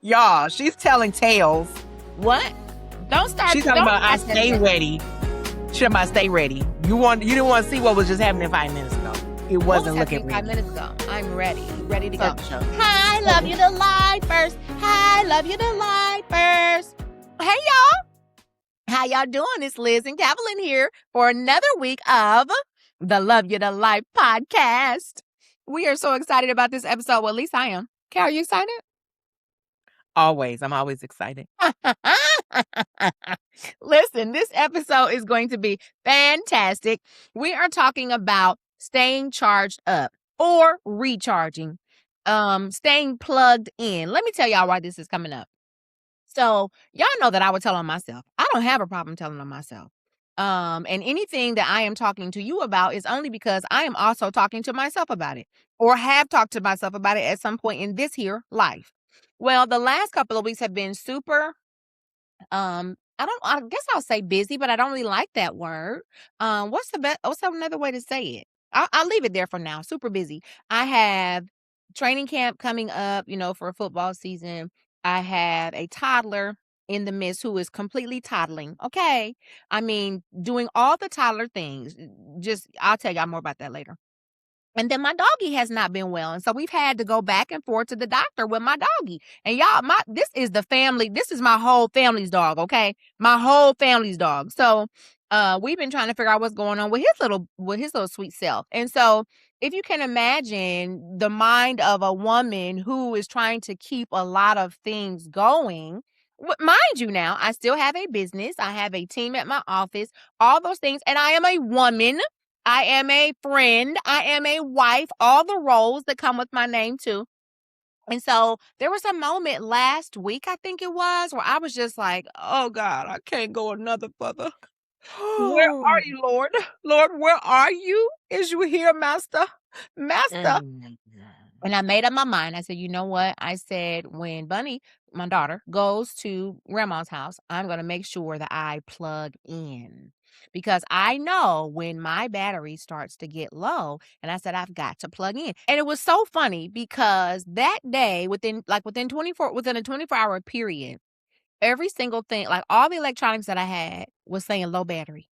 Y'all, she's telling tales. What? Don't start. She's talking don't about I start stay that. ready. She's talking about stay ready. You didn't want to see what was just happening 5 minutes ago. It What wasn't was looking happening 5 ready. minutes ago? I'm ready. Ready to go. Start the show. Hi, love you, the Lifers. Hi, love you, the Lifers. Hey, y'all. How y'all doing? It's Liz and Calvalyn here for another week of the Love You to Life podcast. We are so excited about this episode. Well, at least I am. Cal, are you excited? Always. I'm always excited. Listen, this episode is going to be fantastic. We are talking about staying charged up or recharging, staying plugged in. Let me tell y'all why this is coming up. So y'all know that I would tell on myself. I don't have a problem telling on myself. And anything that I am talking to you about is only because I am also talking to myself about it or have talked to myself about it at some point in this here life. Well, the last couple of weeks have been super, I guess I'll say busy, but I don't really like that word. What's another way to say it? I'll leave it there for now. Super busy. I have training camp coming up, for football season. I have a toddler in the midst who is completely toddling. Okay. I mean, doing all the toddler things. I'll tell y'all more about that later. And then my doggy has not been well. And so we've had to go back and forth to the doctor with my doggy. And y'all, this is my whole family's dog, okay? My whole family's dog. So we've been trying to figure out what's going on with his little sweet self. And so if you can imagine the mind of a woman who is trying to keep a lot of things going, mind you now, I still have a business. I have a team at my office, all those things. And I am a woman. I am a friend. I am a wife, all the roles that come with my name too. And so there was a moment last week, I think it was, where I was just like, oh God, I can't go another further. Where are you, Lord? Lord, where are you? Is you here, Master? Master. And I made up my mind. I said, you know what? I said, when Bunny, my daughter, goes to grandma's house, I'm going to make sure that I plug in. Because I know when my battery starts to get low, and I said, I've got to plug in. And it was so funny because that day, within a 24-hour period, every single thing, like all the electronics that I had was saying low battery.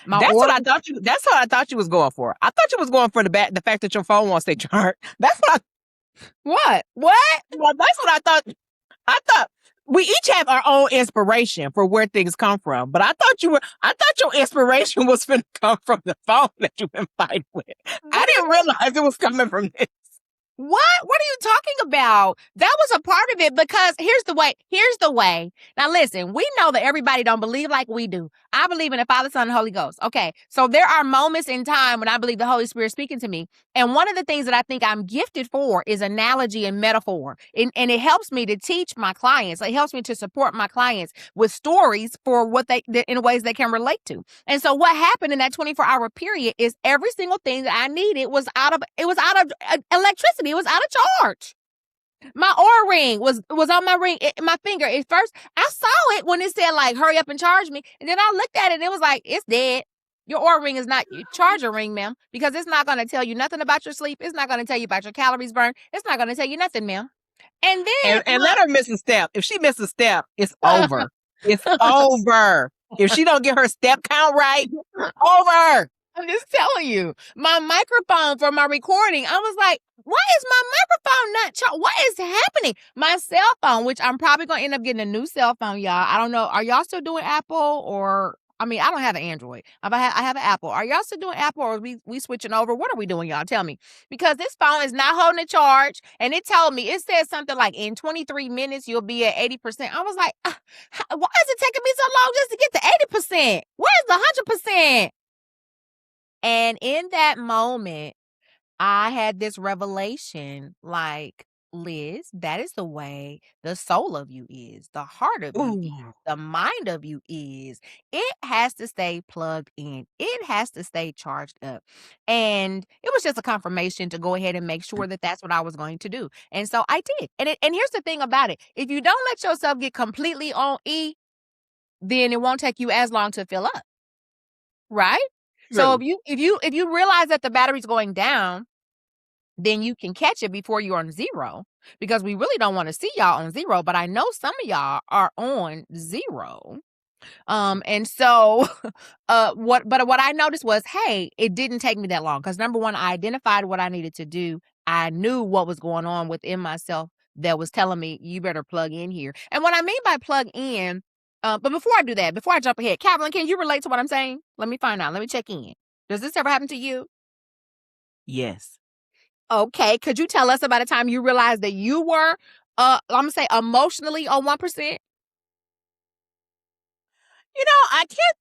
That's what I thought you was going for. I thought you was going for the fact that your phone won't stay charged. That's what What? Well, that's what I thought. I thought we each have our own inspiration for where things come from. But I thought your inspiration was going to come from the phone that you've been fighting with. I didn't realize it was coming from this. What are you talking about? That was a part of it because here's the way. Now listen, we know that everybody don't believe like we do. I believe in the Father, Son, and Holy Ghost. Okay. So there are moments in time when I believe the Holy Spirit speaking to me. And one of the things that I think I'm gifted for is analogy and metaphor. And it helps me to teach my clients. It helps me to support my clients with stories for in ways they can relate to. And so what happened in that 24-hour period is every single thing that I needed was out of electricity. It was out of charge. My Oura ring was on my ring, my finger. At first, I saw it when it said like, hurry up and charge me. And then I looked at it and it was like, it's dead. Your Oura ring is not your charger ring, ma'am, because it's not going to tell you nothing about your sleep. It's not going to tell you about your calories burned. It's not going to tell you nothing, ma'am. And then and let her miss a step. If she misses a step, it's over. It's over. If she don't get her step count right, over. I'm just telling you, my microphone for my recording, I was like, why is my microphone not charged? What is happening? My cell phone, which I'm probably going to end up getting a new cell phone, y'all. I don't know. Are y'all still doing Apple or, I don't have an Android. I have an Apple. Are y'all still doing Apple or we switching over? What are we doing, y'all? Tell me. Because this phone is not holding a charge. And it said something like in 23 minutes, you'll be at 80%. I was like, why is it taking me so long just to get to 80%? Where's the 100%? And in that moment, I had this revelation like, Liz, that is the way the soul of you is, the heart of you is, the mind of you is. It has to stay plugged in. It has to stay charged up. And it was just a confirmation to go ahead and make sure that that's what I was going to do. And so I did. And here's the thing about it. If you don't let yourself get completely on E, then it won't take you as long to fill up. Right? So if you realize that the battery's going down, then you can catch it before you're on zero. because we really don't want to see y'all on 0, but I know some of y'all are on 0. And so what I noticed was, hey, it didn't take me that long, because number one, I identified what I needed to do. I knew what was going on within myself that was telling me, you better plug in here. And what I mean by plug in, but before I do that, before I jump ahead, Calvalyn, can you relate to what I'm saying? Let me find out. Let me check in. Does this ever happen to you? Yes. Okay. Could you tell us about a time you realized that you were, I'm gonna say, emotionally on 1%? I can't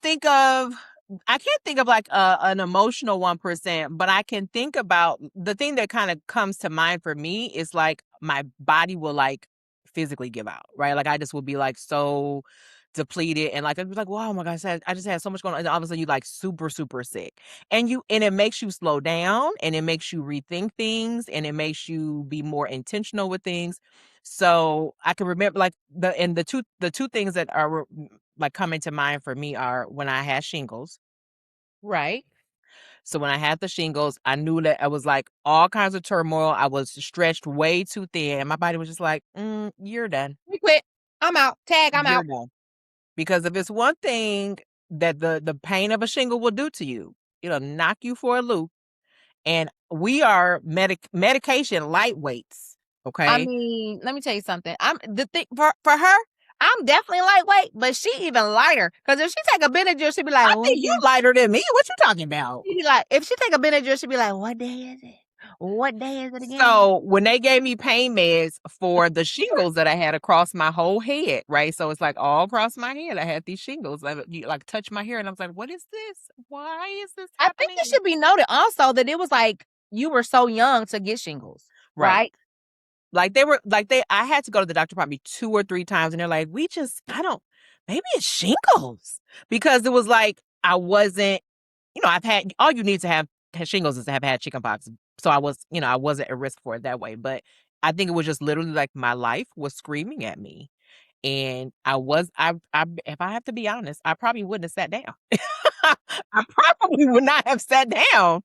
think of like an emotional 1%, but I can think about the thing that kind of comes to mind for me is like my body will like physically give out, right? Like I just will be like so depleted, and like I'd be like, wow, my gosh, I just had so much going on. And all of a sudden you like super, super sick. And it makes you slow down, and it makes you rethink things, and it makes you be more intentional with things. So I can remember like the two things that are like coming to mind for me are when I had shingles. Right. So when I had the shingles, I knew that I was like all kinds of turmoil. I was stretched way too thin. And my body was just like, you're done. We quit. I'm out. Tag, I'm You're out. done. Because if it's one thing that the pain of a shingle will do to you, it'll knock you for a loop. And we are medication lightweights. I Okay. mean, let me tell you something. I'm the thing for her. I'm definitely lightweight, but she even lighter. Because if she take a Benadryl, she'd be like, I "What think you day?" lighter than me. What you talking about? She'd be like, if she take a Benadryl, she'd be like, "What day is it? What day is it again?" So when they gave me pain meds for the shingles that I had across my whole head, right? So it's like all across my head, I had these shingles. You like touch my hair, and I was like, "What is this? Why is this I think happening?" it should be noted also that it was like you were so young to get shingles, Right. right? Like I had to go to the doctor probably 2 or 3 times, and they're like, maybe it's shingles, because it was like I wasn't, I've had all you need to have shingles is to have had chickenpox. So I wasn't at risk for it that way. But I think it was just literally like my life was screaming at me. And if I have to be honest, I probably wouldn't have sat down. I probably would not have sat down,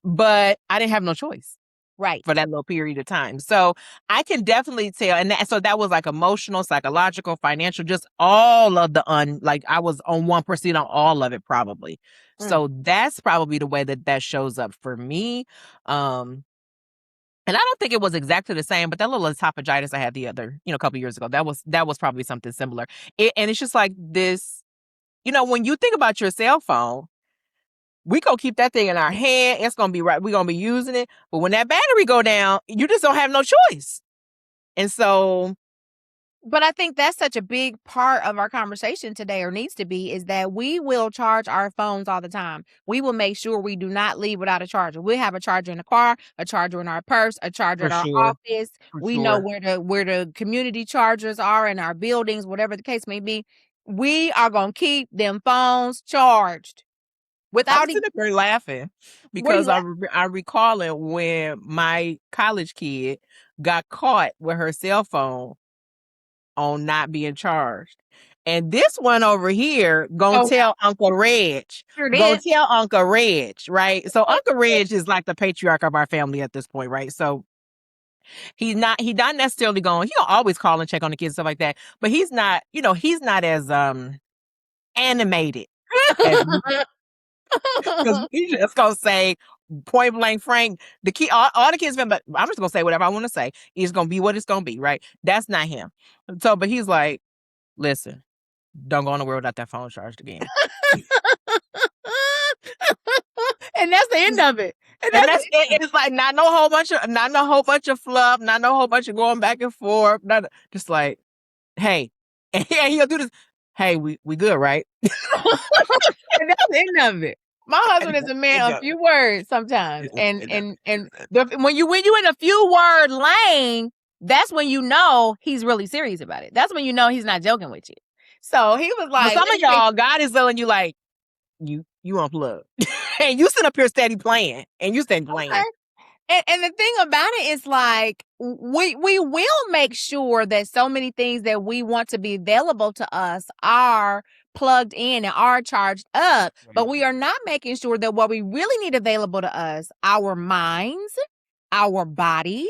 but I didn't have no choice Right. for that little period of time. So I can definitely tell. And so that was like emotional, psychological, financial, just all of like I was on 1% on all of it probably. So that's probably the way that shows up for me. And I don't think it was exactly the same, but that little esophagitis I had the other, couple years ago, that was probably something similar. And it's just like this, when you think about your cell phone, we gonna keep that thing in our hand. It's gonna be right. We're gonna be using it. But when that battery go down, you just don't have no choice. And so, But I think that's such a big part of our conversation today, or needs to be, is that we will charge our phones all the time. We will make sure we do not leave without a charger. We'll have a charger in the car, a charger in our purse, a charger for at our sure, office. for We know sure. where the community chargers are in our buildings, whatever the case may be. We are gonna keep them phones charged I'm without sitting up there laughing what are because you I'm recalling when my college kid got caught with her cell phone on not being charged. And this one over here gonna oh tell Uncle Reg. sure Go did. tell Uncle Reg, right? So Uncle Reg is like the patriarch of our family at this point, right? So he's not necessarily going, he'll always call and check on the kids, stuff like that. But he's not as animated as me. Because he's just gonna say point blank Frank, the key all the kids, but I'm just gonna say whatever I want to say. It's gonna be what it's gonna be, right? That's not him. So, but he's like, listen, don't go nowhere without that phone charged again. And that's the end of it. And And that's that's it. It's like not no whole bunch of fluff, not no whole bunch of going back and forth. Just like, hey, and he'll do this. Hey, we good, right? and that's the end of it. My husband is a man of few words sometimes, and when you in a few word lane, that's when you know he's really serious about it. That's when you know he's not joking with you. So he was But like, some of y'all, God is telling you like, you unplug. And you sit up here steady playing. And you steady playing. okay. And the thing about it is like we will make sure that so many things that we want to be available to us are plugged in and are charged up, but we are not making sure that what we really need available to us, our minds, our bodies,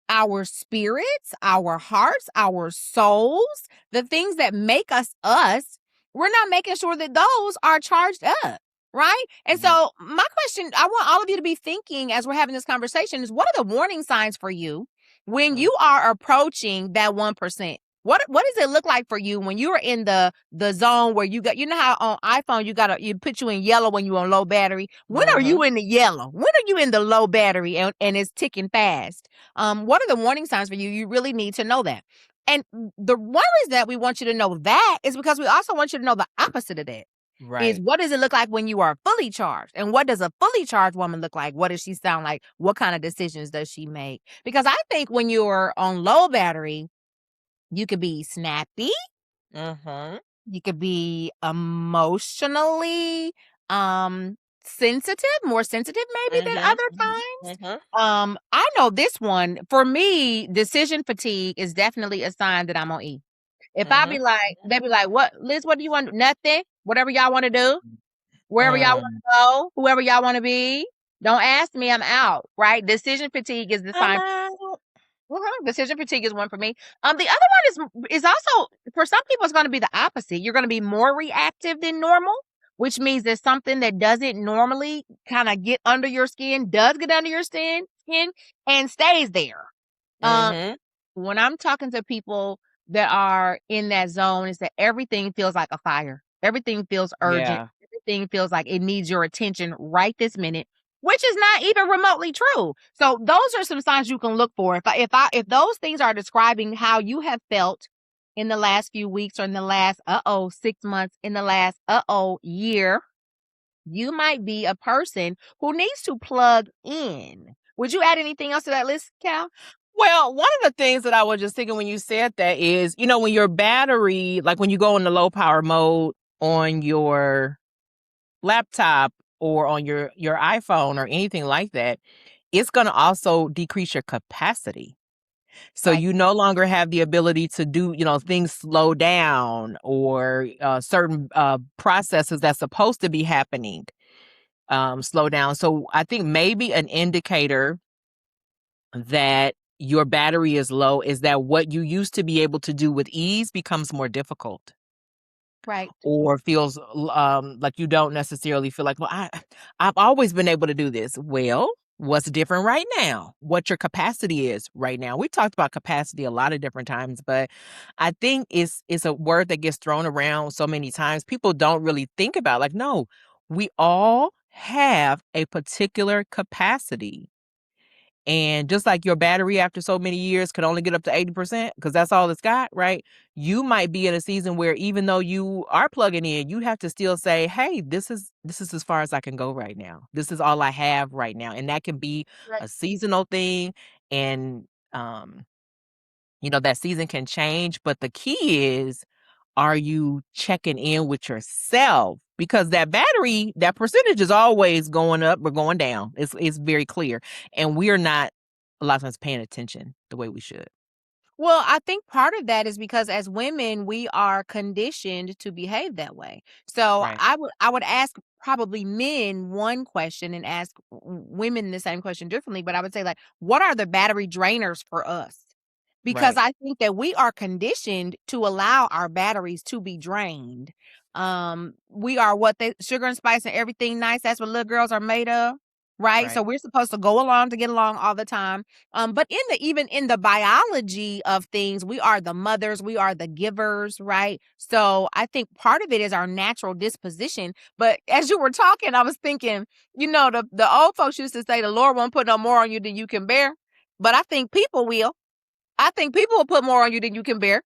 our spirits, our hearts, our souls, the things that make us us, we're not making sure that those are charged up. Right. And so, my question I want all of you to be thinking as we're having this conversation is, what are the warning signs for you when you are approaching that 1%? What does it look like for you when you're in the zone where you got, you know how on iPhone you put you in yellow when you're on low battery? When are you in the yellow? When are you in the low battery and it's ticking fast? What are the warning signs for you? You really need to know that. And the one reason that we want you to know that is because we also want you to know the opposite of that. Is what does it look like when you are fully charged? And what does a fully charged woman look like? What does she sound like? What kind of decisions does she make? Because I think when you're on low battery, you could be snappy. You could be emotionally sensitive, more sensitive maybe than other times. I know this one, for me, decision fatigue is definitely a sign that I'm on E. If I be like, they be like, what, Liz, what do you want? Nothing. Whatever y'all want to do, wherever y'all want to go, whoever y'all want to be. Don't ask me, I'm out. Right? Decision fatigue is the sign. Decision fatigue is one for me. The other one is also, for some people, it's going to be the opposite. You're going to be more reactive than normal, which means there's something that doesn't normally kind of get under your skin, does get under your skin and stays there. When I'm talking to people that are in that zone, is that everything feels like a fire. Everything feels urgent. Yeah. Everything feels like it needs your attention right this minute, which is not even remotely true. So those are some signs you can look for. If those things are describing how you have felt in the last few weeks or in the last 6 months, in the last year, you might be a person who needs to plug in. Would you add anything else to that list, Cal? Well, one of the things that I was just thinking when you said that is, when your battery, like when you go in the low power mode on your laptop or on your iPhone or anything like that, it's going to also decrease your capacity. So Right. you no longer have the ability to do, things slow down, or certain processes that's supposed to be happening slow down. So I think maybe an indicator that your battery is low is that what you used to be able to do with ease becomes more difficult. Right. Or feels like you don't necessarily feel like, well, I've always been able to do this. Well, what's different right now? What your capacity is right now. We talked about capacity a lot of different times, but I think it's a word that gets thrown around so many times. People don't really think about, like, no, we all have a particular capacity. And just like your battery after so many years can only get up to 80%, because that's all it's got, right? You might be in a season where even though you are plugging in, you have to still say, hey, this is as far as I can go right now. This is all I have right now. And that can be a seasonal thing. And that season can change. But the key is, are you checking in with yourself? Because that battery, that percentage is always going up or going down. It's very clear. And we're not a lot of times paying attention the way we should. Well, I think part of that is because as women, we are conditioned to behave that way. So Right. I would ask probably men one question and ask women the same question differently. But I would say, like, what are the battery drainers for us? Because Right. I think that we are conditioned to allow our batteries to be drained. We are what they sugar and spice and everything nice. That's what little girls are made of. Right. So Right. we're supposed to go along to get along all the time. But even in the biology of things, we are the mothers, we are the givers, right? So I think part of it is our natural disposition. But as you were talking, I was thinking, the old folks used to say the Lord won't put no more on you than you can bear. But I think people will. I think people will put more on you than you can bear.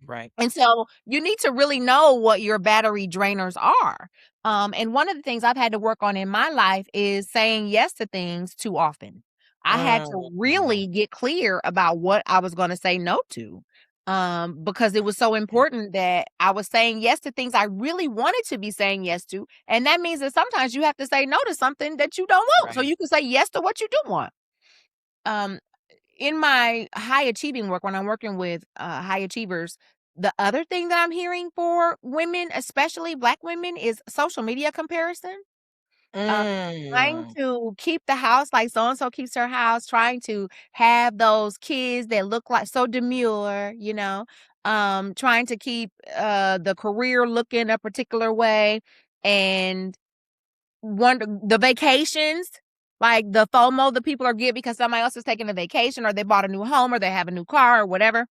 Right. And so you need to really know what your battery drainers are. And one of the things I've had to work on in my life is saying yes to things too often. I had to really get clear about what I was going to say no to. Because it was so important that I was saying yes to things I really wanted to be saying yes to. And that means that sometimes you have to say no to something that you don't want. So Right. you can say yes to what you do want. Um, in my high achieving work, when I'm working with high achievers, the other thing that I'm hearing for women, especially Black women, is social media comparison. Trying Mm. to keep the house like so and so keeps her house, trying to have those kids that look like so demure, trying to keep the career looking a particular way, and wonder the vacations, like the FOMO that people are getting because somebody else is taking a vacation, or they bought a new home, or they have a new car, or whatever.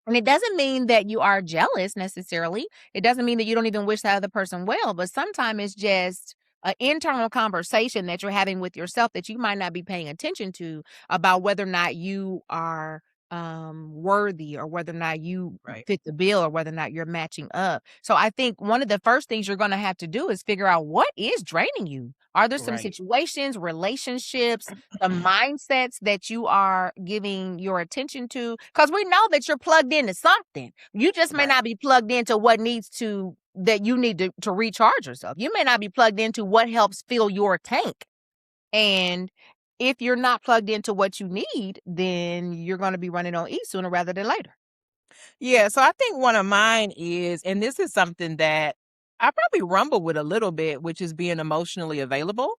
And it doesn't mean that you are jealous necessarily. It doesn't mean that you don't even wish the other person well, but sometimes it's just an internal conversation that you're having with yourself that you might not be paying attention to about whether or not you are worthy, or whether or not you Right. fit the bill, or whether or not you're matching up. So I think one of the first things you're going to have to do is figure out what is draining you. Are there some Right. situations, relationships, the mindsets that you are giving your attention to? Because we know that you're plugged into something. You just may Right. not be plugged into what needs to, that you need to recharge yourself. You may not be plugged into what helps fill your tank. And if you're not plugged into what you need, then you're going to be running on E sooner rather than later. Yeah, so I think one of mine is, and this is something that I probably rumble with a little bit, which is being emotionally available,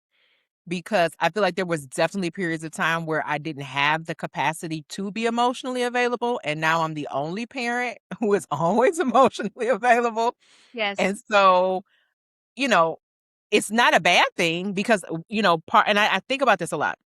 because I feel like there was definitely periods of time where I didn't have the capacity to be emotionally available, and now I'm the only parent who is always emotionally available. Yes. And so, you know, it's not a bad thing because, and I think about this a lot.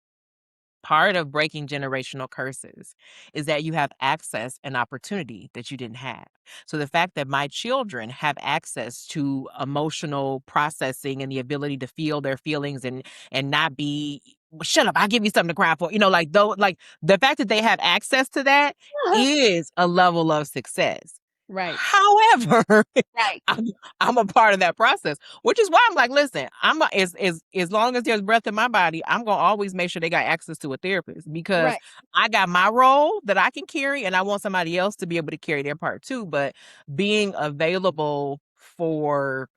Part of breaking generational curses is that you have access and opportunity that you didn't have. So the fact that my children have access to emotional processing and the ability to feel their feelings and not be, shut up, I'll give you something to cry for. Like though, like the fact that they have access to that is a level of success. Right. However, Right. I'm, I'm a part of that process, which is why I'm like, listen, as long as there's breath in my body, I'm gonna always make sure they got access to a therapist, because Right. I got my role that I can carry, and I want somebody else to be able to carry their part too. But being available for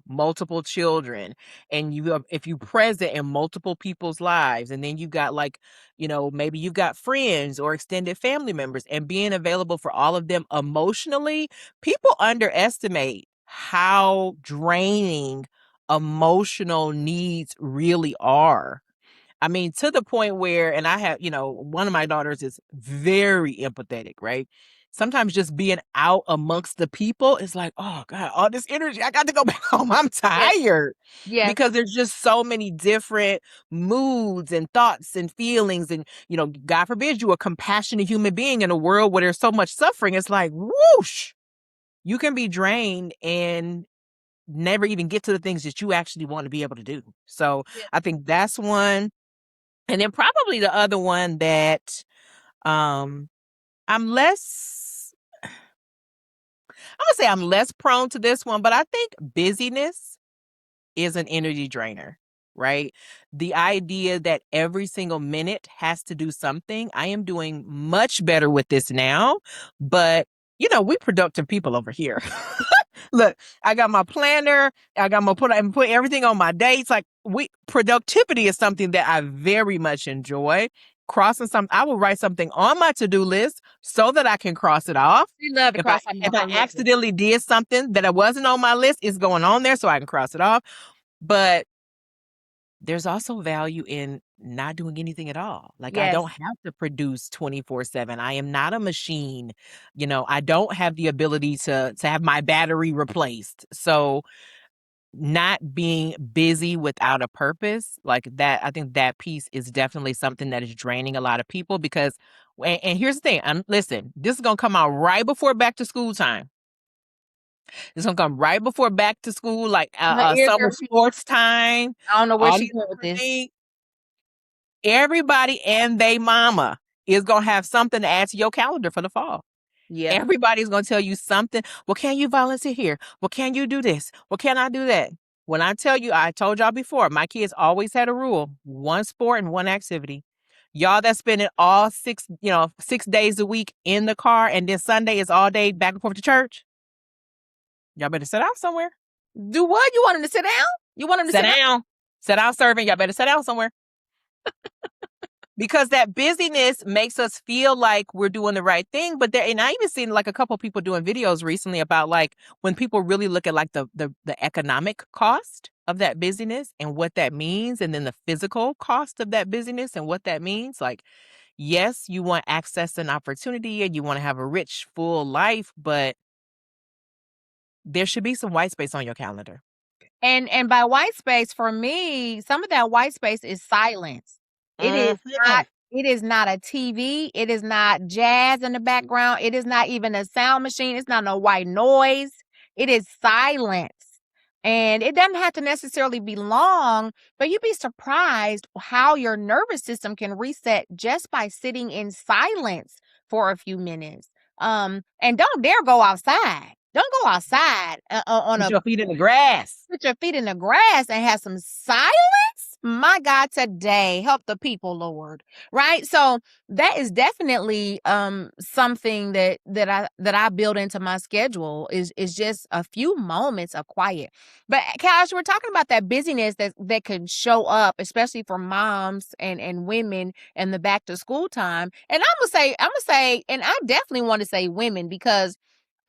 multiple children, and if you present in multiple people's lives, and then you got like, maybe you've got friends or extended family members, and being available for all of them emotionally, people underestimate how draining emotional needs really are. I mean, to the point where, and I have, one of my daughters is very empathetic, right? Sometimes just being out amongst the people is like, oh God, all this energy, I got to go back home. I'm Yes. tired. Yes. Because there's just so many different moods and thoughts and feelings. And, God forbid you a compassionate human being in a world where there's so much suffering. It's like, whoosh, you can be drained and never even get to the things that you actually want to be able to do. So Yes. I think that's one. And then probably the other one that um I'm less I'm gonna say I'm less prone to this one, but I think busyness is an energy drainer, right? The idea that every single minute has to do something. I am doing much better with this now, but we productive people over here. Look, I got my planner. I'm put everything on my dates. Like productivity is something that I very much enjoy. Crossing something, I will write something on my to-do list so that I can cross it off. We love to If I cross something if off. I I love it. accidentally did something that I wasn't on my list, it's going on there so I can cross it off. But there's also value in not doing anything at all. Like I Yes. don't have to produce 24/7. I am not a machine. I don't have the ability to have my battery replaced. So not being busy without a purpose, like that, I think that piece is definitely something that is draining a lot of people because and here's the thing, listen, this is gonna come out right before back to school time. It's gonna come right before back to school, like My ears summer are. sports time, I don't know where all she's these going with different this. things. Everybody and they mama is gonna have something to add to your calendar for the fall. Yeah. Everybody's gonna tell you something. Well, can you volunteer here? Well, can you do this? Well, can I do that? When I tell you, I told y'all before, my kids always had a rule: one sport and one activity. Y'all that spend it all 6 days a week in the car, and then Sunday is all day back and forth to church. Y'all better sit down somewhere. Do what? You want him to sit down? You want him to Sit sit down? down. Sit down serving. Y'all better sit down somewhere. Because that busyness makes us feel like we're doing the right thing. But and I even seen like a couple of people doing videos recently about like when people really look at like the economic cost of that busyness and what that means, and then the physical cost of that busyness and what that means. Like, yes, you want access and opportunity and you want to have a rich, full life, but there should be some white space on your calendar. And by white space, for me, some of that white space is silence. It is not it is not a TV. It is not jazz in the background. It is not even a sound machine. It's not no white noise. It is silence. And it doesn't have to necessarily be long, but you'd be surprised how your nervous system can reset just by sitting in silence for a few minutes. And don't dare go outside. Don't go outside Put your feet in the grass. Put your feet in the grass and have some silence. My God, today help the people, Lord. Right? So that is definitely something that I build into my schedule is just a few moments of quiet. But Cash, we're talking about that busyness that can show up, especially for moms and women in the back to school time. And I'm gonna say, and I definitely want to say women, because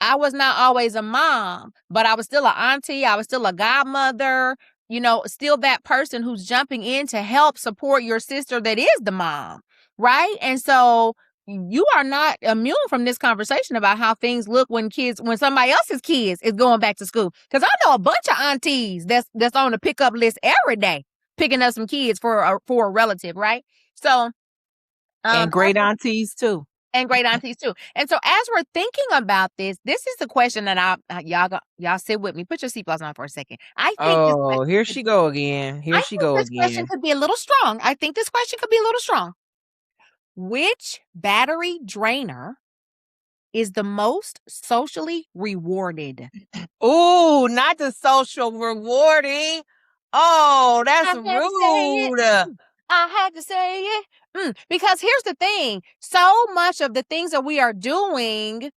I was not always a mom, but I was still an auntie. I was still a godmother, still that person who's jumping in to help support your sister that is the mom, right? And so you are not immune from this conversation about how things look when somebody else's kids is going back to school. Because I know a bunch of aunties that's on the pickup list every day, picking up some kids for a relative, right? So, and great aunties too. And great aunties too. And so as we're thinking about this is the question that y'all sit with me. Put your seatbelts on for a second. Here she go again. This question could be a little strong. I think this question could be a little strong. Which battery drainer is the most socially rewarded? Oh, not the social rewarding. Oh, that's rude. I had to say it. Because here's the thing. So much of the things that we are doing,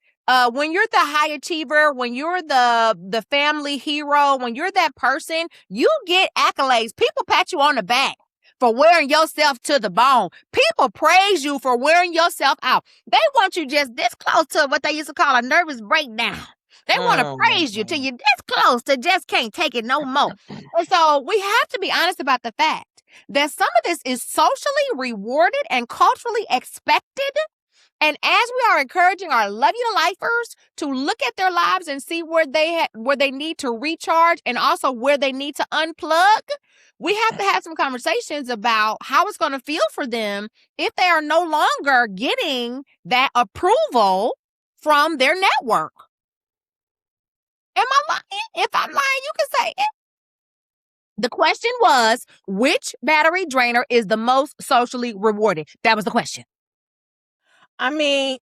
when you're the high achiever, when you're the family hero, when you're that person, you get accolades. People pat you on the back for wearing yourself to the bone. People praise you for wearing yourself out. They want you just this close to what they used to call a nervous breakdown. They want to praise you till you're this close to just can't take it no more. And so we have to be honest about the fact that some of this is socially rewarded and culturally expected. And as we are encouraging our Lovey-Lifers to look at their lives and see where they need to recharge and also where they need to unplug, we have to have some conversations about how it's going to feel for them if they are no longer getting that approval from their network. Am I lying? If I'm lying, you can say it. The question was, which battery drainer is the most socially rewarded? That was the question. I mean,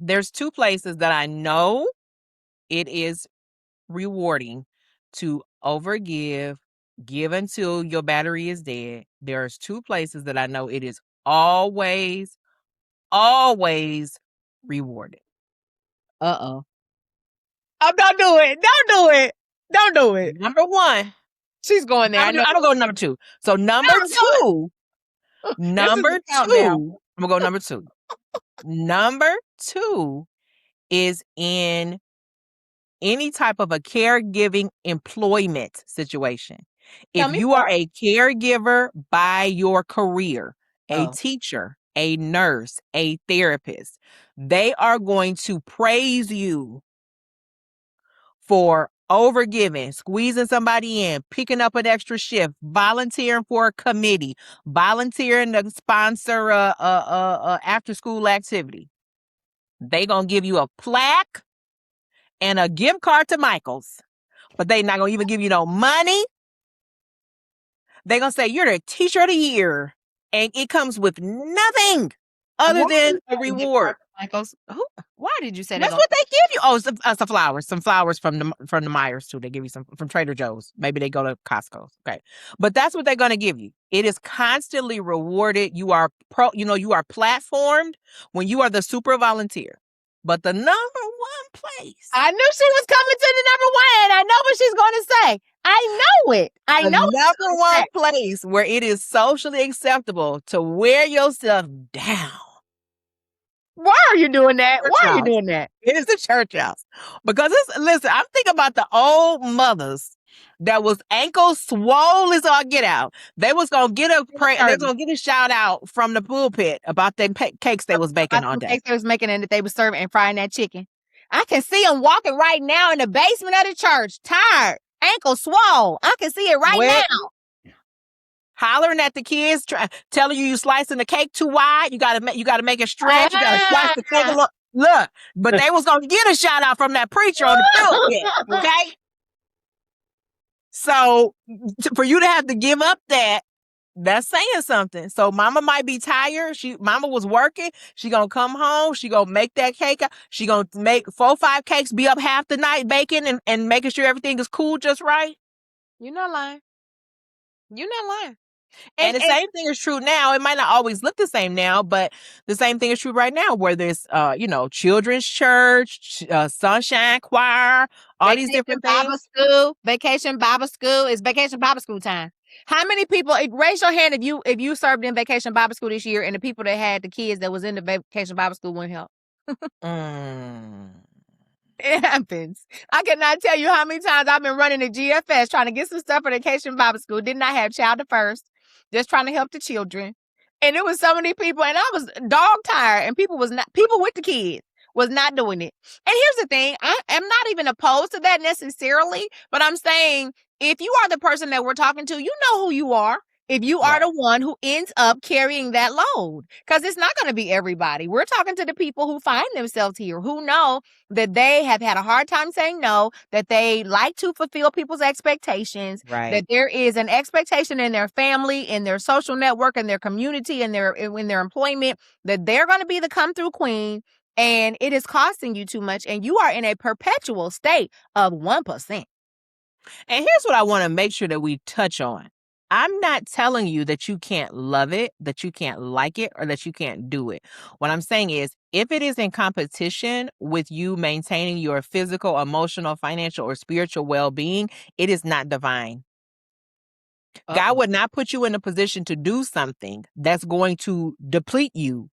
there's two places that I know it is rewarding to overgive, give until your battery is dead. There's two places that I know it is always rewarded. Uh-oh. Don't do it. Don't do it. Don't do it. Number one. She's going there. I don't go number two. So number two. I'm gonna go number two. Number two is in any type of a caregiving employment situation. If you are a caregiver by your career, a teacher, a nurse, a therapist, they are going to praise you for overgiving, squeezing somebody in, picking up an extra shift, volunteering for a committee, volunteering to sponsor a after school activity. They gonna give you a plaque and a gift card to Michael's, but they not gonna even give you no money. They gonna say you're the teacher of the year, and it comes with nothing other than a reward. Michael's. Why did you say that? That's what they give you. Oh, some flowers from the Myers too. They give you some from Trader Joe's. Maybe they go to Costco. Okay, but that's what they're gonna give you. It is constantly rewarded. You are you are platformed when you are the super volunteer. But the number one place. I knew she was coming to the number one. I know what she's going to say. I know it. I The know number one place where it is socially acceptable to wear yourself down. Why are you doing that? Why are you doing that? It is the church house. Because listen, I'm thinking about the old mothers that was ankle swole as all get out. They was gonna get a they was gonna get a shout out from the pulpit about the cakes they was baking all day. Cakes they was making and that they was serving and frying that chicken. I can see them walking right now in the basement of the church, tired, ankle swole. I can see it right now. Hollering at the kids, telling you slicing the cake too wide. You gotta make it stretch. You gotta slice the cake a little. Look, but they was gonna get a shout out from that preacher on the pulpit. Okay. So for you to have to give up that's saying something. So mama might be tired. Mama was working. She gonna come home. She gonna make that cake. She gonna make 4 or 5 cakes, be up half the night baking and making sure everything is cool just right. You're not lying. You're not lying. And the same thing is true now. It might not always look the same now, but the same thing is true right now, where there's, children's church, sunshine choir, all these different things. Vacation Bible school. It's vacation Bible school time. How many people? Raise your hand if you served in vacation Bible school this year, and the people that had the kids that was in the vacation Bible school wouldn't help. It happens. I cannot tell you how many times I've been running the GFS trying to get some stuff for vacation Bible school. Did not have child at first, just trying to help the children. And it was so many people, and I was dog tired, and people with the kids was not doing it. And here's the thing, I am not even opposed to that necessarily, but I'm saying if you are the person that we're talking to, you know who you are. If you are the one who ends up carrying that load, because it's not going to be everybody. We're talking to the people who find themselves here, who know that they have had a hard time saying no, that they like to fulfill people's expectations, that there is an expectation in their family, in their social network, in their community, in their employment, that they're going to be the come through queen, and it is costing you too much, and you are in a perpetual state of 1%. And here's what I want to make sure that we touch on. I'm not telling you that you can't love it, that you can't like it, or that you can't do it. What I'm saying is, if it is in competition with you maintaining your physical, emotional, financial, or spiritual well-being, it is not divine. God would not put you in a position to do something that's going to deplete you.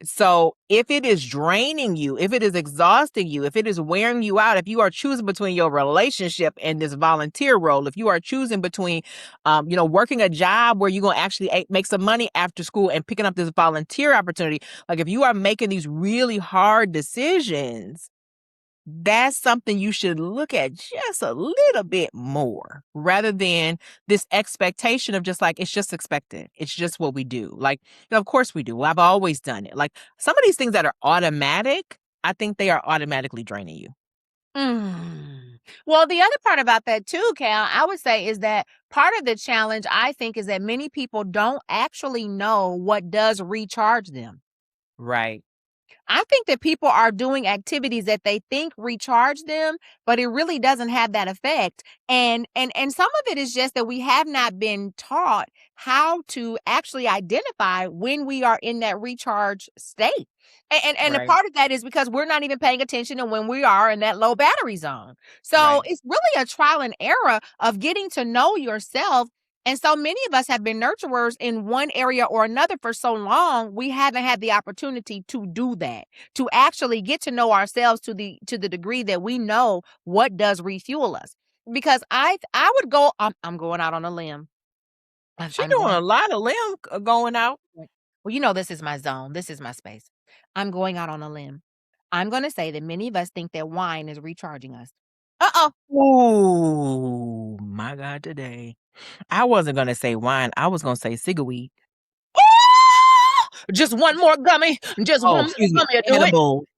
So if it is draining you, if it is exhausting you, if it is wearing you out, if you are choosing between your relationship and this volunteer role, if you are choosing between, working a job where you're going to actually make some money after school and picking up this volunteer opportunity, like if you are making these really hard decisions, that's something you should look at just a little bit more rather than this expectation of just like, it's just expected. It's just what we do. Like, of course we do. Well, I've always done it. Like some of these things that are automatic, I think they are automatically draining you. Well, the other part about that too, Cal, I would say is that part of the challenge, I think, is that many people don't actually know what does recharge them. Right. I think that people are doing activities that they think recharge them, but it really doesn't have that effect. And some of it is just that we have not been taught how to actually identify when we are in that recharge state. And a part of that is because we're not even paying attention to when we are in that low battery zone. So it's really a trial and error of getting to know yourself. And so many of us have been nurturers in one area or another for so long, we haven't had the opportunity to do that, to actually get to know ourselves to the degree that we know what does refuel us. Because I would go, I'm going out on a limb. She's doing a lot of limb going out. Well, this is my zone. This is my space. I'm going out on a limb. I'm going to say that many of us think that wine is recharging us. Oh, my God, today. I wasn't going to say wine. I was going to say cigarweed. Just one more gummy. Just one more gummy will do it.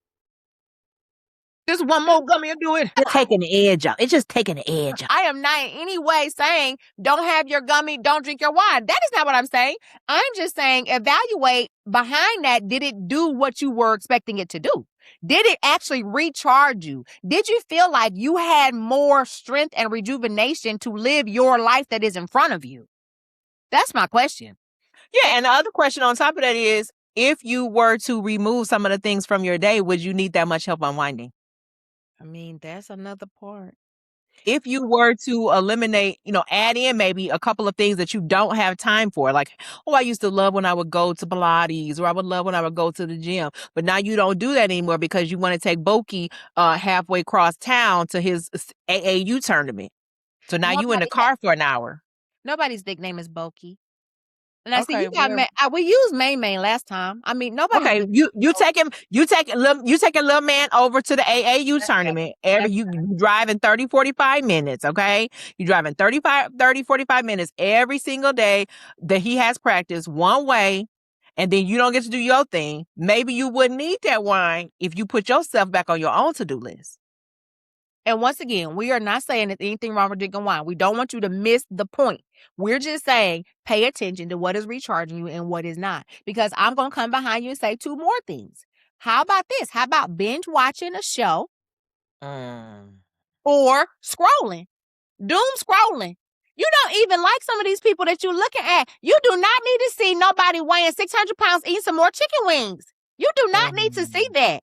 Just one more gummy will do it. It's taking the edge out. It's just taking the edge out. I am not in any way saying don't have your gummy, don't drink your wine. That is not what I'm saying. I'm just saying evaluate behind that. Did it do what you were expecting it to do? Did it actually recharge you? Did you feel like you had more strength and rejuvenation to live your life that is in front of you? That's my question. Yeah, and the other question on top of that is, if you were to remove some of the things from your day, would you need that much help unwinding? I mean, that's another part. if you were to eliminate, add in maybe a couple of things that you don't have time for, like, oh, I used to love when I would go to Pilates, or I would love when I would go to the gym, but now you don't do that anymore because you want to take Boki halfway across town to his AAU tournament. So now you in the car for an hour. Nobody's nickname is Boki. And I see Okay, you got we used Main last time. I mean, nobody's okay. You taking little man over to the AAU tournament. You driving 30, 45 minutes. Okay, you driving 30, 45 minutes every single day that he has practice one way, and then you don't get to do your thing. Maybe you wouldn't need that wine if you put yourself back on your own to-do list. And once again, we are not saying there's anything wrong with drinking wine. We don't want you to miss the point. We're just saying pay attention to what is recharging you and what is not. Because I'm going to come behind you and say two more things. How about this? How about binge watching a show or scrolling? Doom scrolling. You don't even like some of these people that you're looking at. You do not need to see nobody weighing 600 pounds eating some more chicken wings. You do not need to see that.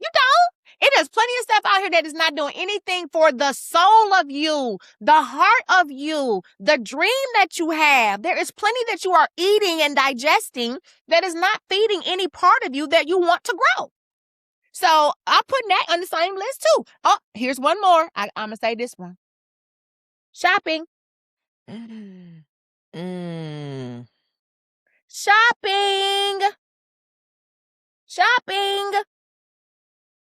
You don't. It is plenty of stuff out here that is not doing anything for the soul of you, the heart of you, the dream that you have. There is plenty that you are eating and digesting that is not feeding any part of you that you want to grow. So I'm putting that on the same list too. Oh, here's one more. I'm going to say this one. Shopping. Shopping. Shopping.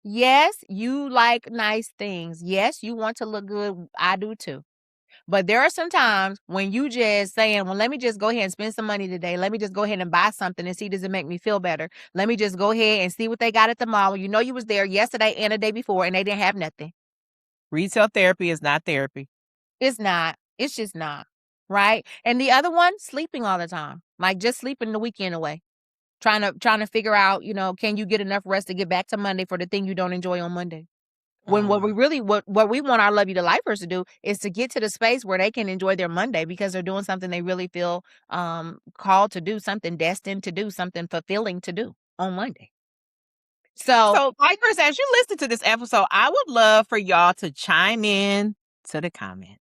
Yes, you like nice things. Yes, you want to look good. I do too. But there are some times when you just saying, well, let me just go ahead and spend some money today. Let me just go ahead and buy something and see, does it make me feel better? Let me just go ahead and see what they got at the mall. You know, you was there yesterday and the day before and they didn't have nothing. Retail therapy is not therapy. It's not. It's just not. Right? And the other one, sleeping all the time. Like just sleeping the weekend away. Trying to figure out, can you get enough rest to get back to Monday for the thing you don't enjoy on Monday? When what we want our Lovey-Lifers to do is to get to the space where they can enjoy their Monday because they're doing something they really feel called to do, something destined to do, something fulfilling to do on Monday. So Lifers, as you listen to this episode, I would love for y'all to chime in to the comments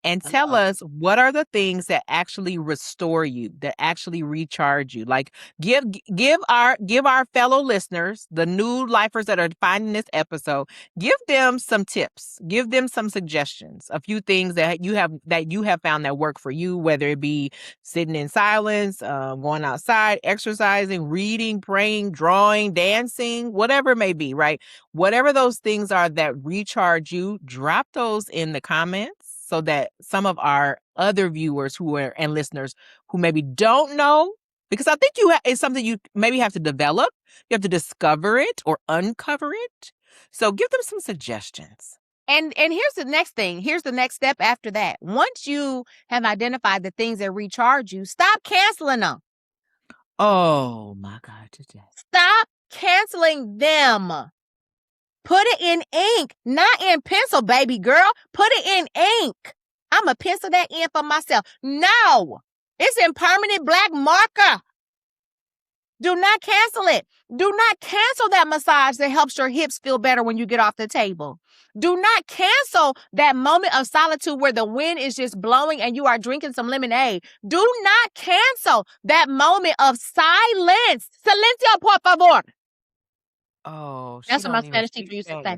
and tell us what are the things that actually restore you, that actually recharge you. Like give our fellow listeners, the new lifers that are finding this episode, give them some tips, give them some suggestions, a few things that you have found that work for you, whether it be sitting in silence, going outside, exercising, reading, praying, drawing, dancing, whatever it may be, right? Whatever those things are that recharge you, drop those in the comments so that some of our other viewers and listeners who maybe don't know, because I think it's something you maybe have to develop. You have to discover it or uncover it. So give them some suggestions. And here's the next thing. Here's the next step after that. Once you have identified the things that recharge you, stop canceling them. Oh my God, today. Stop canceling them. Put it in ink, not in pencil, baby girl. Put it in ink. I'm going to pencil that in for myself. No, it's in permanent black marker. Do not cancel it. Do not cancel that massage that helps your hips feel better when you get off the table. Do not cancel that moment of solitude where the wind is just blowing and you are drinking some lemonade. Do not cancel that moment of silence. Silencio, por favor. Oh, that's what my Spanish teacher used to say.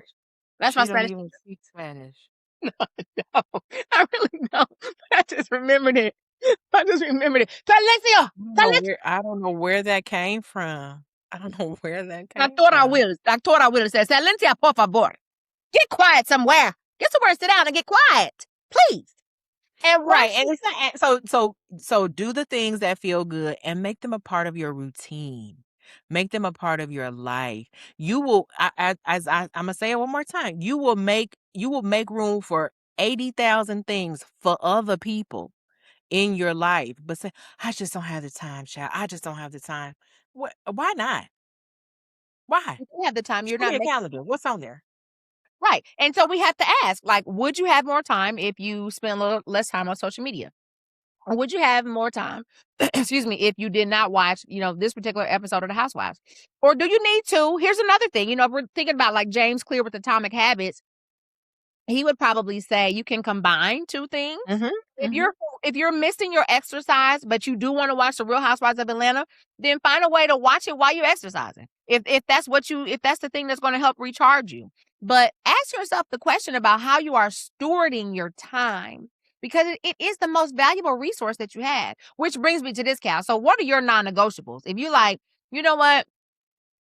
That's my Spanish teacher. Speak Spanish. No, I really don't. I just remembered it. Silencio. I don't know where that came from. I don't know where that came from. Doctora Willis says, silencio, por favor. Get quiet somewhere. Get somewhere, sit down and get quiet. Please. And right. And it's not, so do the things that feel good and make them a part of your routine. Make them a part of your life. You will, I'm gonna say it one more time. You will make room for 80,000 things for other people in your life. But say, I just don't have the time, child. I just don't have the time. Why not? Why? You have the time. You're not making a calendar. What's on there? Right. And so we have to ask, like, would you have more time if you spend a little less time on social media? Or would you have more time, excuse me, if you did not watch, this particular episode of The Housewives? Or do you need to? Here's another thing. We're thinking about like James Clear with Atomic Habits. he would probably say you can combine two things. Mhm, If mhm. you're missing your exercise, but you do wanna watch The Real Housewives of Atlanta, then find a way to watch it while you're exercising. If that's if that's the thing that's gonna help recharge you. But ask yourself the question about how you are stewarding your time, because it is the most valuable resource that you have, which brings me to this, Cal. So what are your non-negotiables? If you like, "You know what?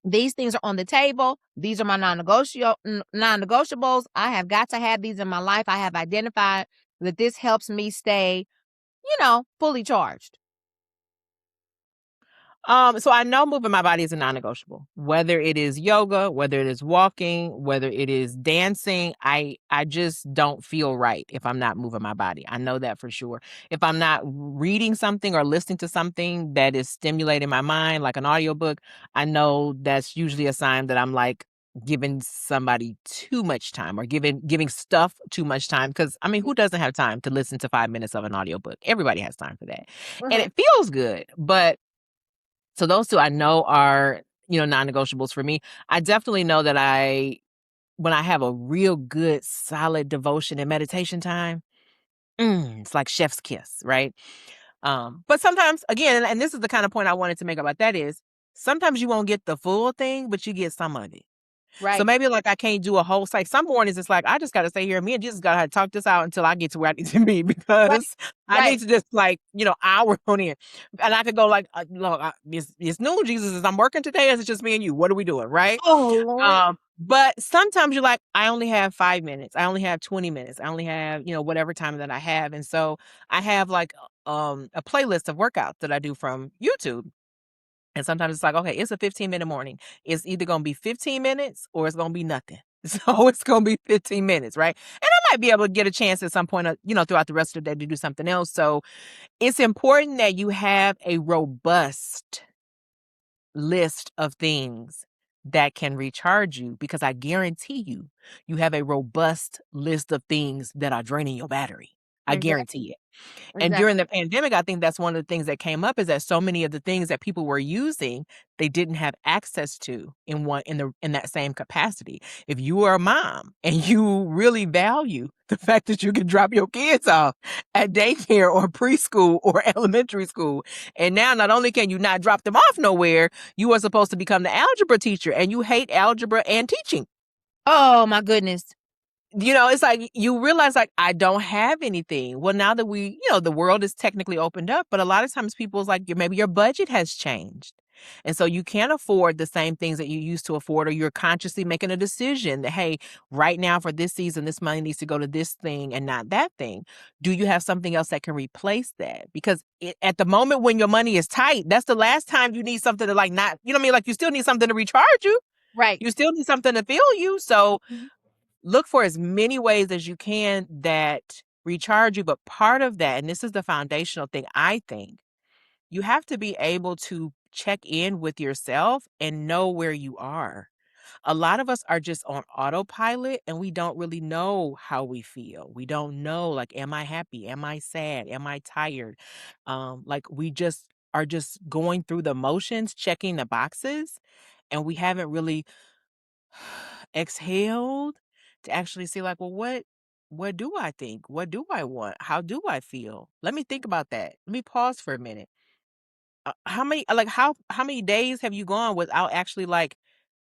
These things are on the table. These are my non-negotiables. I have got to have these in my life. I have identified that this helps me stay, fully charged." So I know moving my body is a non-negotiable. Whether it is yoga, whether it is walking, whether it is dancing, I just don't feel right if I'm not moving my body. I know that for sure. If I'm not reading something or listening to something that is stimulating my mind, like an audiobook, I know that's usually a sign that I'm like giving somebody too much time or giving stuff too much time. Because I mean, who doesn't have time to listen to 5 minutes of an audiobook? Everybody has time for that. And Mhm. it feels good, but so those 2 I know are, non-negotiables for me. I definitely know that when I have a real good solid devotion and meditation time, it's like chef's kiss, right? But sometimes, again, and this is the kind of point I wanted to make about that is, sometimes you won't get the full thing, but you get some of it. So Right. maybe like I can't do a whole like some mornings it's like I just gotta stay here. Me and Jesus gotta talk this out until I get to where I need to be Right. because I Right. need to just like, hour on in. And I could go like, look, it's noon, Jesus, is I'm working today, or is it just me and you? What are we doing? Right. Oh, Lord. But sometimes you're like, I only have 5 minutes, I only have 20 minutes, I only have, whatever time that I have. And so I have like a playlist of workouts that I do from YouTube. And sometimes it's like, okay, it's a 15-minute morning. It's either going to be 15 minutes or it's going to be nothing. So it's going to be 15 minutes, right? And I might be able to get a chance at some point, throughout the rest of the day to do something else. So it's important that you have a robust list of things that can recharge you because I guarantee you have a robust list of things that are draining your battery. I Exactly. guarantee it. And during Exactly. the pandemic, I think that's one of the things that came up is that so many of the things that people were using, they didn't have access to in that same capacity. If you are a mom and you really value the fact that you can drop your kids off at daycare or preschool or elementary school, and now not only can you not drop them off nowhere, you are supposed to become the algebra teacher and you hate algebra and teaching. Oh, my goodness. It's like you realize like I don't have anything. Well, now that the world is technically opened up, but a lot of times people's like maybe your budget has changed. And so you can't afford the same things that you used to afford, or you're consciously making a decision that, hey, right now for this season, this money needs to go to this thing and not that thing. Do you have something else that can replace that? Because at the moment when your money is tight, that's the last time you need something to like not, you know what I mean? Like you still need something to recharge you. Right. You still need something to fuel you. So Mhm. look for as many ways as you can that recharge you. But part of that, and this is the foundational thing, I think, you have to be able to check in with yourself and know where you are. A lot of us are just on autopilot and we don't really know how we feel. We don't know, like, am I happy? Am I sad? Am I tired? Like, we just are just going through the motions, checking the boxes, and we haven't really exhaled to actually see like, well, what do I think? What do I want? How do I feel? Let me think about that. Let me pause for a minute. How many days have you gone without actually like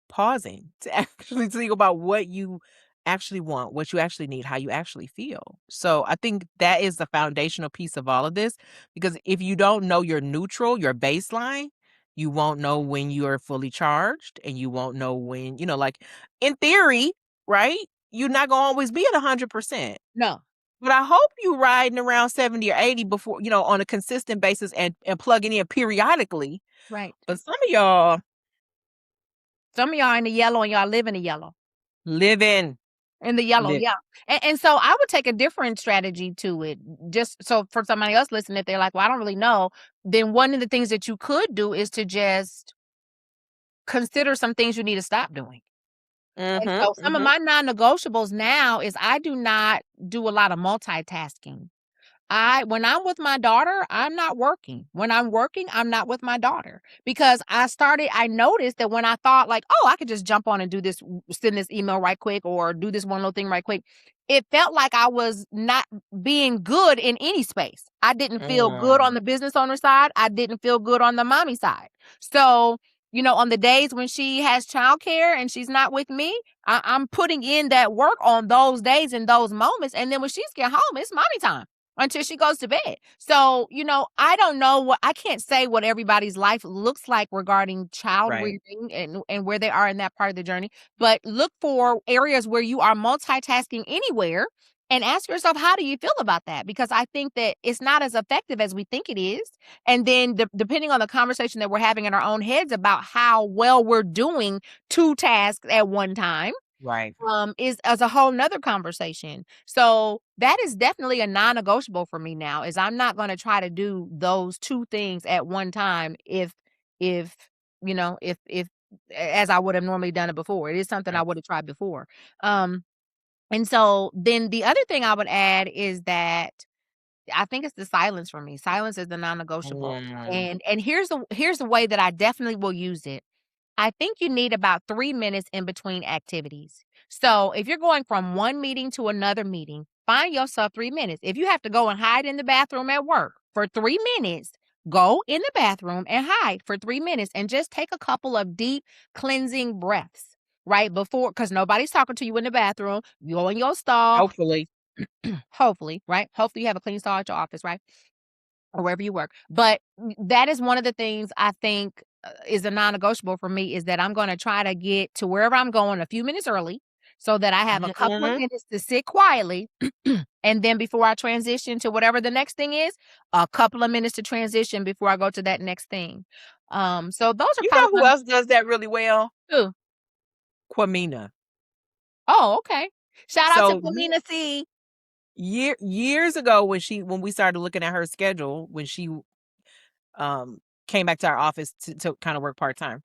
pausing to actually think about what you actually want, what you actually need, how you actually feel? So I think that is the foundational piece of all of this because if you don't know your neutral, your baseline, you won't know when you are fully charged and you won't know when, like in theory, right? You're not going to always be at 100%. No. But I hope you riding around 70 or 80 before, on a consistent basis and plugging in periodically. Right. But some of y'all Some of y'all in the yellow and y'all live in the yellow. living, In the yellow, live. yeah. And so I would take a different strategy to it. Just so for somebody else listening, if they're like, well, I don't really know, then one of the things that you could do is to just consider some things you need to stop doing. And Mhm, so some of mhm. my non-negotiables now is I do not do a lot of multitasking. when I'm with my daughter, I'm not working. When I'm working, I'm not with my daughter, because I noticed that when I thought like, oh, I could just jump on and do this, send this email right quick, or do this one little thing right quick, it felt like I was not being good in any space. I didn't feel good on the business owner side. I didn't feel good on the mommy side. So, on the days when she has childcare and she's not with me, I'm putting in that work on those days and those moments. And then when she's get home, it's mommy time until she goes to bed. So, I don't know I can't say what everybody's life looks like regarding child Right. rearing and where they are in that part of the journey, but look for areas where you are multitasking anywhere and ask yourself, how do you feel about that? Because I think that it's not as effective as we think it is. And then depending on the conversation that we're having in our own heads about how well we're doing two tasks at one time, Right. is as a whole nother conversation. So that is definitely a non-negotiable for me now, is I'm not going to try to do those two things at one time if if as I would have normally done it before. It is something I Right. would have tried before. And so then the other thing I would add is that I think it's the silence for me. Silence is the non-negotiable. Mm. And here's the way that I definitely will use it. I think you need about 3 minutes in between activities. So if you're going from one meeting to another meeting, find yourself 3 minutes. If you have to go and hide in the bathroom at work for 3 minutes, go in the bathroom and hide for 3 minutes and just take a couple of deep cleansing breaths right before, because nobody's talking to you in the bathroom. You go in your stall, Hopefully. hopefully, right? Hopefully you have a clean stall at your office, right? Or wherever you work. But that is one of the things I think is a non-negotiable for me, is that I'm going to try to get to wherever I'm going a few minutes early so that I have a couple of Mhm. minutes to sit quietly. And then before I transition to whatever the next thing is, a couple of minutes to transition before I go to that next thing. So those are You kind know of who else does that really well? my. Quamina. Oh, okay. Shout out to So Quamina C. years ago when we started looking at her schedule, when she came back to our office to kind of work part-time.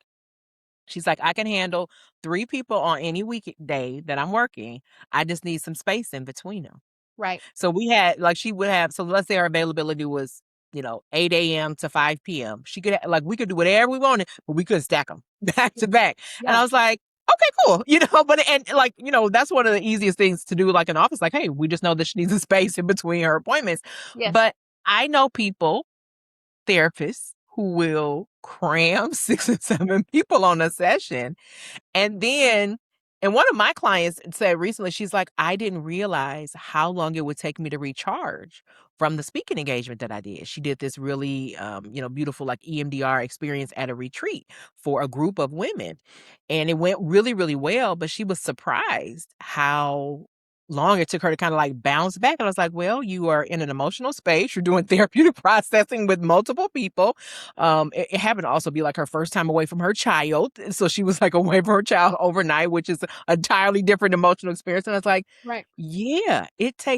She's like, I can handle 3 people on any weekday that I'm working. I just need some space in between them. Right. So we had like she would have, so let's say our availability was, 8 a.m. to 5 p.m. She could like we could do whatever we wanted, but we couldn't stack them back to back. And Yeah. I was like, okay, cool. But and like, that's one of the easiest things to do, like in office, like, hey, we just know that she needs a space in between her appointments. Yes. But I know people, therapists, who will cram 6 and 7 people on a session. And one of my clients said recently, she's like, I didn't realize how long it would take me to recharge from the speaking engagement that I did. She did this really, beautiful like EMDR experience at a retreat for a group of women. And it went really, really well. But she was surprised how long it took her to kind of like bounce back. And I was like, well, you are in an emotional space. You're doing therapeutic processing with multiple people. It happened to also be like her first time away from her child. So she was like away from her child overnight, which is an entirely different emotional experience. And I was like, Right. yeah,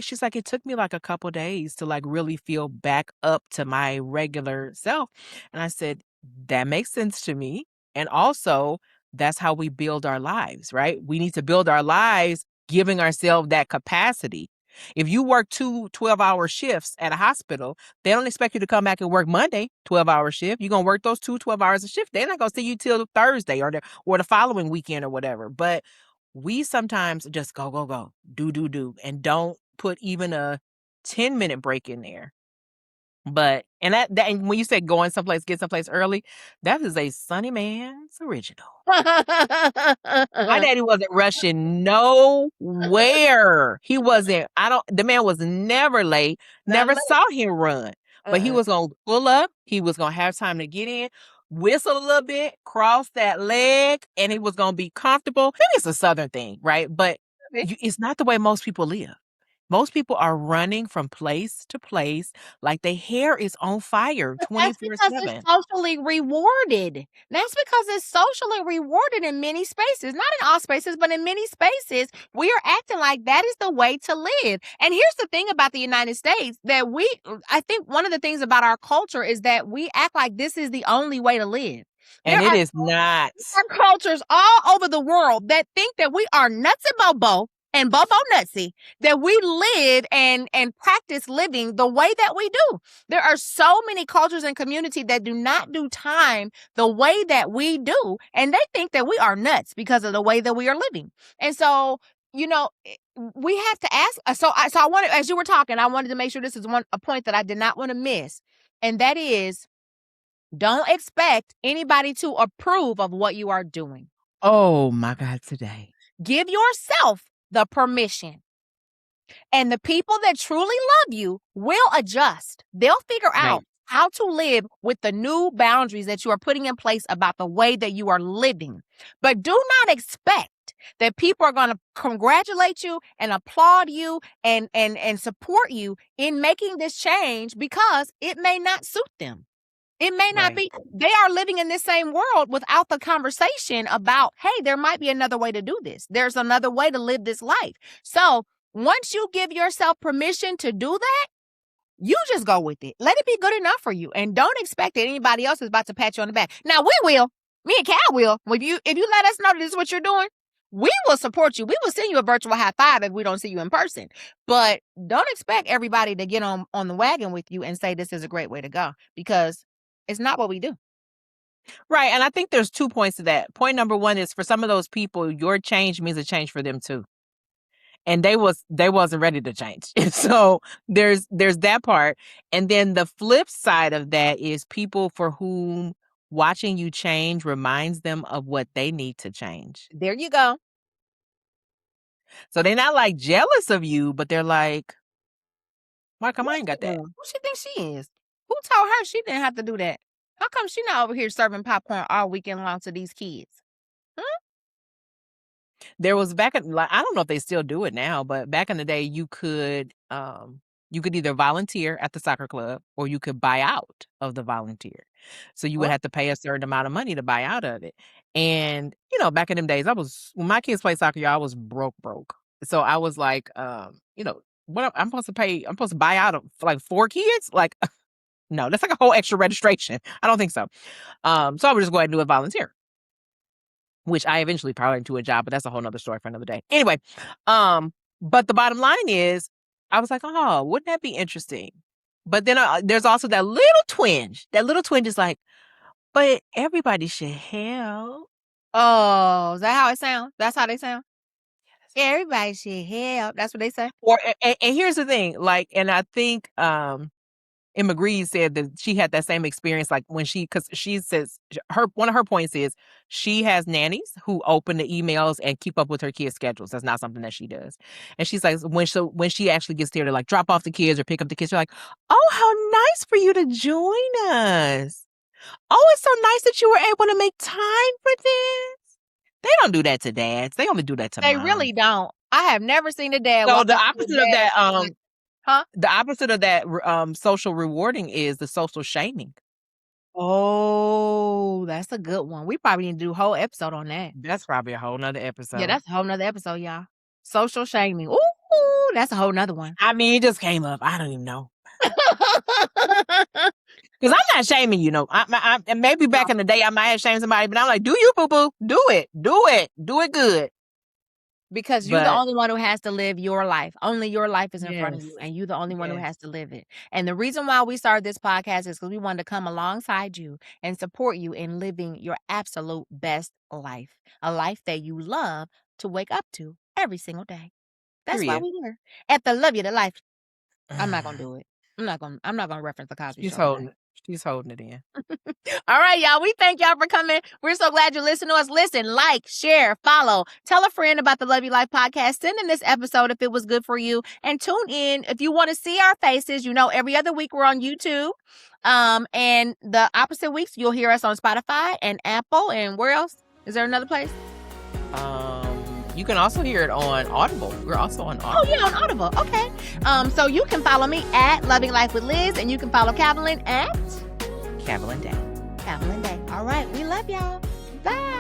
she's like, it took me like a couple days to like really feel back up to my regular self. And I said, that makes sense to me. And also, that's how we build our lives, right? We need to build our lives giving ourselves that capacity. If you work 2 12-hour shifts at a hospital, they don't expect you to come back and work Monday, 12-hour shift. You're going to work those 12 hours a shift. They're not going to see you till Thursday or the following weekend or whatever. But we sometimes just go, go, go, do, and don't put even a 10-minute break in there. But, and and when you say going someplace, get someplace early, that is a Sunny Man's original. My daddy wasn't rushing nowhere. He wasn't, the man was never late, Not never late. saw him run. But he was going to pull up. He was going to have time to get in, whistle a little bit, cross that leg, and he was going to be comfortable. Maybe it's a Southern thing, right? But it's not the way most people live. Most people are running from place to place like their hair is on fire But that's because it's 24/7. socially rewarded. That's because it's socially rewarded in many spaces. Not in all spaces, but in many spaces, we are acting like that is the way to live. And here's the thing about the United States, that I think one of the things about our culture is that we act like this is the only way to live. And it is not. There are cultures all over the world that think that we are nuts and bobo and Bobo Nutsy that we live and practice living the way that we do. There are so many cultures and community that do not do time the way that we do, and they think that we are nuts because of the way that we are living. And so, we have to ask. So I wanted, as you were talking, I wanted to make sure this is a point that I did not want to miss, and that is, don't expect anybody to approve of what you are doing. Oh my God, today. Give yourself the permission. And the people that truly love you will adjust. They'll figure out how to live with the new boundaries that you are putting in place about the way that you are living. But do not expect that people are going to congratulate you and applaud you and support you in making this change, because it may not suit them. It may not be. They are living in this same world without the conversation about, hey, there might be another way to do this. There's another way to live this life. So once you give yourself permission to do that, you just go with it. Let it be good enough for you. And don't expect that anybody else is about to pat you on the back. Now, we will. Me and Cal will. If you let us know that this is what you're doing, we will support you. We will send you a virtual high five if we don't see you in person. But don't expect everybody to get on the wagon with you and say this is a great way to go, because it's not what we do. Right. And I think there's 2 points to that. Point number one is, for some of those people, your change means a change for them too. And they wasn't ready to change. So there's that part. And then the flip side of that is people for whom watching you change reminds them of what they need to change. There you go. So they're not like jealous of you, but they're like, why come I ain't got that? Who she thinks she is? Who told her she didn't have to do that? How come she not over here serving popcorn all weekend long to these kids? There was I don't know if they still do it now, but back in the day, you could either volunteer at the soccer club or you could buy out of the volunteer. So you would have to pay a certain amount of money to buy out of it. And, back in them days, when my kids played soccer, y'all, I was broke. So I was like, what I'm supposed to pay? I'm supposed to buy out of like 4 kids? Like, no, that's like a whole extra registration. I don't think so. So I would just go ahead and do a volunteer, which I eventually probably into a job, but that's a whole nother story for another day. Anyway, but the bottom line is, I was like, oh, wouldn't that be interesting? But then there's also that little twinge. That little twinge is like, but everybody should help. Oh, is that how it sounds? That's how they sound? Everybody should help. That's what they say. And here's the thing, and I think Emma Green said that she had that same experience, like because she says one of her points is she has nannies who open the emails and keep up with her kids' schedules. That's not something that she does. And she's like, when she actually gets there to like drop off the kids or pick up the kids, you're like, oh, how nice for you to join us. Oh, it's so nice that you were able to make time for this. They don't do that to dads. They only do that to moms. They really don't. I have never seen a dad. So the opposite of that, the opposite of that social rewarding is the social shaming. Oh, that's a good one. We probably need to do a whole episode on that. That's probably a whole nother episode. Yeah, that's a whole nother episode, y'all. Social shaming. Ooh, that's a whole nother one. I mean, it just came up. I don't even know. Because I'm not shaming you, and maybe back in the day I might have shamed somebody, but I'm like, do you, boo-boo? Do it good. Because you're the only one who has to live your life. Only your life is in front of you, and you're the only one who has to live it. And the reason why we started this podcast is because we wanted to come alongside you and support you in living your absolute best life. A life that you love to wake up to every single day. That's why we were at the Love You to Life. I'm not going to do it. I'm not gonna reference the Cosby Show. She's holding it in. All right, y'all. We thank y'all for coming. We're so glad you listen to us. Listen, like, share, follow. Tell a friend about the Love You Life podcast. Send in this episode if it was good for you. And tune in if you want to see our faces. Every other week we're on YouTube. And the opposite weeks you'll hear us on Spotify and Apple. And where else? Is there another place? You can also hear it on Audible. We're also on Audible. Oh, yeah, on Audible. Okay. So you can follow me at Loving Life with Liz, and you can follow Calvalyn at Calvalyn Day. Calvalyn Day. All right. We love y'all. Bye.